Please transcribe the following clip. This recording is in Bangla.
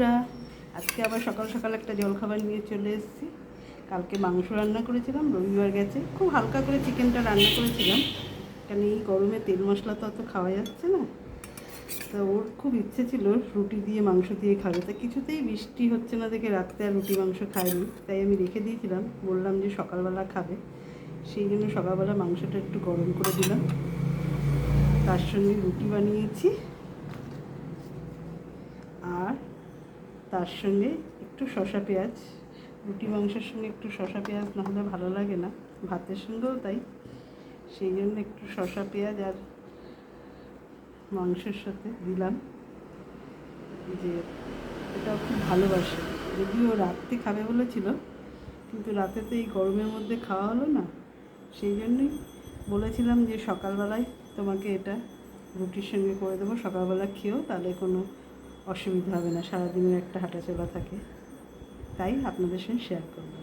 বন্ধুরা, আজকে আবার সকাল সকাল একটা জলখাবার নিয়ে চলে এসেছি। কালকে মাংস রান্না করেছিলাম, রবিবার গেছে। খুব হালকা করে চিকেনটা রান্না করেছিলাম, কারণ এই গরমে তেল মশলা তো অত খাওয়া যাচ্ছে না। তা ওর খুব ইচ্ছে ছিল রুটি দিয়ে মাংস দিয়ে খাবে, তা কিছুতেই বৃষ্টি হচ্ছে না দেখে রাত্রে আর রুটি মাংস খাইনি। তাই আমি রেখে দিয়েছিলাম, বললাম যে সকালবেলা খাবে, সেই জন্য সকালবেলা মাংসটা একটু গরম করে দিলাম, তার সঙ্গে রুটি বানিয়েছি, আর তার সঙ্গে একটু শসা পেঁয়াজ। রুটি মাংসের সঙ্গে একটু শসা পেঁয়াজ না হলে ভালো লাগে না, ভাতের সঙ্গেও তাই। সেই জন্য একটু শসা পেঁয়াজ আর মাংসের সাথে দিলাম, যে এটাও খুব ভালোবাসে। যদিও রাত্রে খাবে বলেছিল, কিন্তু রাতে তো এই গরমের মধ্যে খাওয়া হলো না, সেই জন্যই বলেছিলাম যে সকালবেলায় তোমাকে এটা রুটির সঙ্গে করে দেবো, সকালবেলা খেয়েও তাহলে কোনো অসুবিধা হবে না, সারাদিনের একটা হাঁটাচলা থাকে। তাই আপনাদের সঙ্গে শেয়ার করব।